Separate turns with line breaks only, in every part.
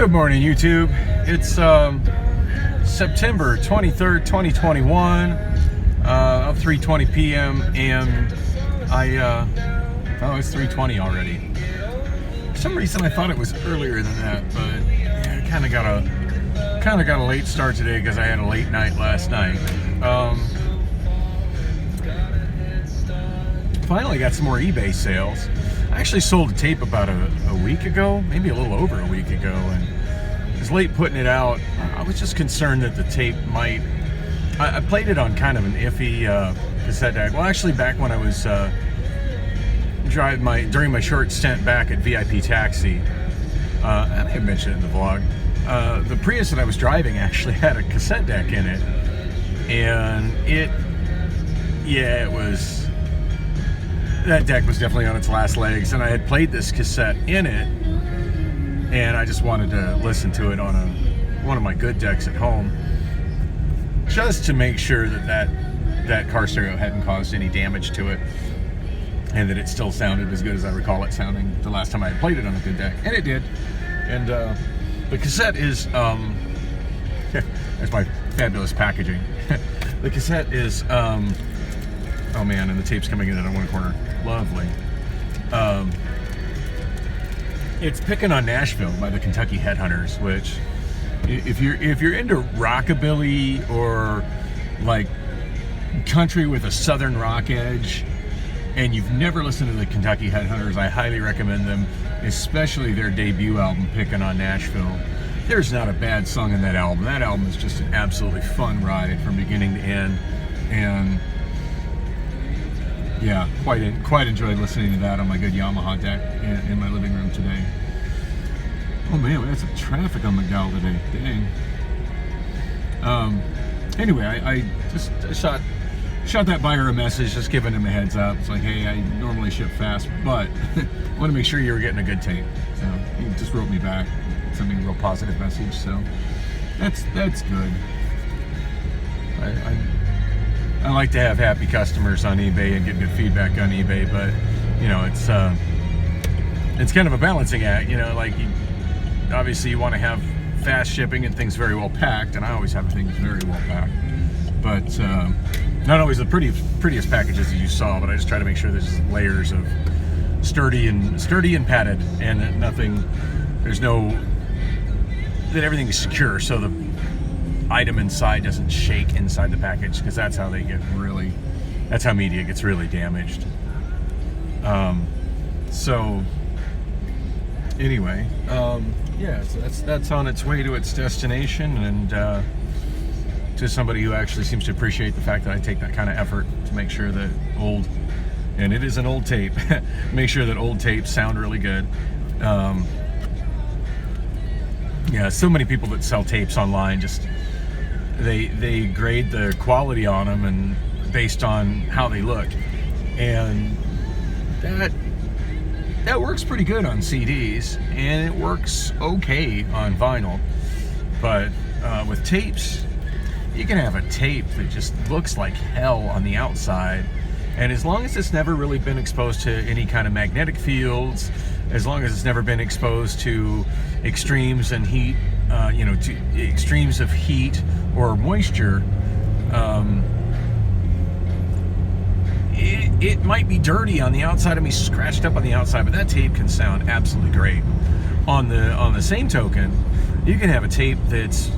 Good morning, YouTube. It's September 23rd, 2021, 3:20 p.m. and it's 3:20 already. For some reason, I thought it was earlier than that, but yeah, I kind of got a late start today because I had a late night last night. Finally got some more eBay sales. I actually sold a tape about a week ago, maybe a little over a week ago, and I was late putting it out. I was just concerned that the tape might... I played it on kind of an iffy cassette deck. Well, actually, back when I was during my short stint back at VIP Taxi, I may have mentioned it in the vlog, the Prius that I was driving actually had a cassette deck in it, and it was... That deck was definitely on its last legs, and I had played this cassette in it, and I just wanted to listen to it on one of my good decks at home, just to make sure that car stereo hadn't caused any damage to it, and that it still sounded as good as I recall it sounding the last time I had played it on a good deck, and it did. And the cassette is that's my fabulous packaging. The cassette is oh man, and the tape's coming in at one corner. Lovely. It's Pickin' on Nashville by the Kentucky Headhunters, which if you're into rockabilly or like country with a southern rock edge and you've never listened to the Kentucky Headhunters, I highly recommend them, especially their debut album, Pickin' on Nashville. There's not a bad song in that album. That album is just an absolutely fun ride from beginning to end, and yeah, quite enjoyed listening to that on my good Yamaha deck in my living room today. Oh man, we had some traffic on McDowell today. Dang. Anyway, I just shot that buyer a message, just giving him a heads up. It's like, hey, I normally ship fast, but I want to make sure you were getting a good tape. So he just wrote me back, sent me a real positive message. So that's good. I like to have happy customers on eBay and get good feedback on eBay, but you know, it's kind of a balancing act. You know, like obviously you want to have fast shipping and things very well packed, and I always have things very well packed. But not always the prettiest packages that you saw, but I just try to make sure there's layers of sturdy and padded, and that that everything is secure, so the item inside doesn't shake inside the package, because that's how media gets really damaged. So anyway, yeah, so that's on its way to its destination, and to somebody who actually seems to appreciate the fact that I take that kind of effort to make sure that and it is an old tape, make sure that old tapes sound really good. Yeah, so many people that sell tapes online just they grade the quality on them and based on how they look, and that works pretty good on CDs, and it works okay on vinyl. But with tapes, you can have a tape that just looks like hell on the outside, and as long as it's never really been exposed to any kind of magnetic fields, as long as it's never been exposed to extremes and heat, to extremes of heat or moisture, it might be dirty on the outside, I mean scratched up on the outside, but that tape can sound absolutely great. On the same token, you can have a tape that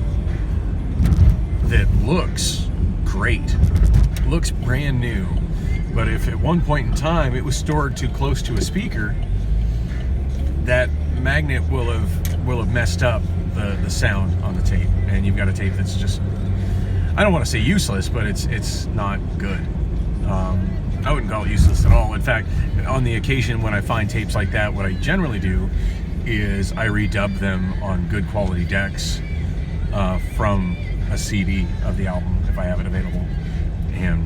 looks great, looks brand new, but if at one point in time it was stored too close to a speaker, that magnet will have messed up the sound on the tape, and you've got a tape that's just, I don't want to say useless, but it's not good. I wouldn't call it useless at all. In fact, on the occasion when I find tapes like that, what I generally do is I redub them on good quality decks from a CD of the album if I have it available, and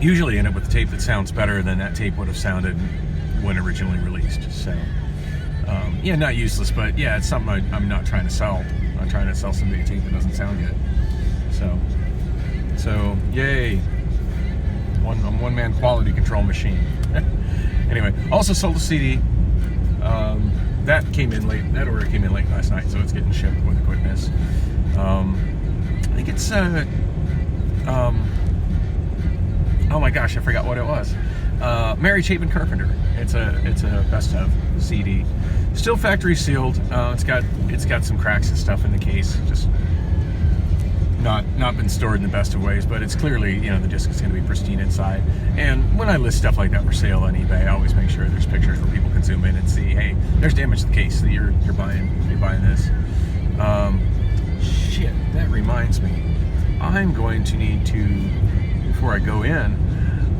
usually end up with a tape that sounds better than that tape would have sounded when originally released. So yeah, not useless, but yeah, it's something I'm not trying to sell. I'm trying to sell somebody a tape that doesn't sound good. So yay, one-man quality control machine. Anyway, also sold a CD. that came in late. That order came in late last night, so it's getting shipped with quickness. I think it's oh my gosh, I forgot what it was. Mary Chapin Carpenter. It's a best of CD, still factory sealed. It's got some cracks and stuff in the case, just not been stored in the best of ways, but it's clearly, you know, the disc is going to be pristine inside. And when I list stuff like that for sale on eBay, I always make sure there's pictures where people can zoom in and see, hey, there's damage to the case that you're buying this. Shit, that reminds me, I'm going to need to, before I go in,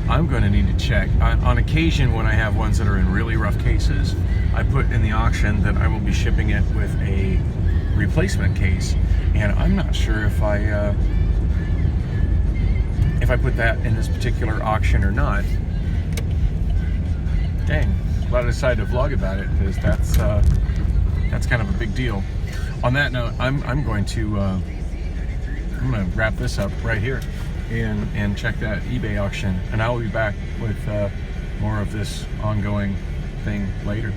I'm going to need to check. On occasion, when I have ones that are in really rough cases, I put in the auction that I will be shipping it with a replacement case, and I'm not sure if I put that in this particular auction or not. Dang, glad I decided to vlog about it, because that's kind of a big deal. On that note, I'm going to wrap this up right here and check that eBay auction, and I will be back with more of this ongoing thing later.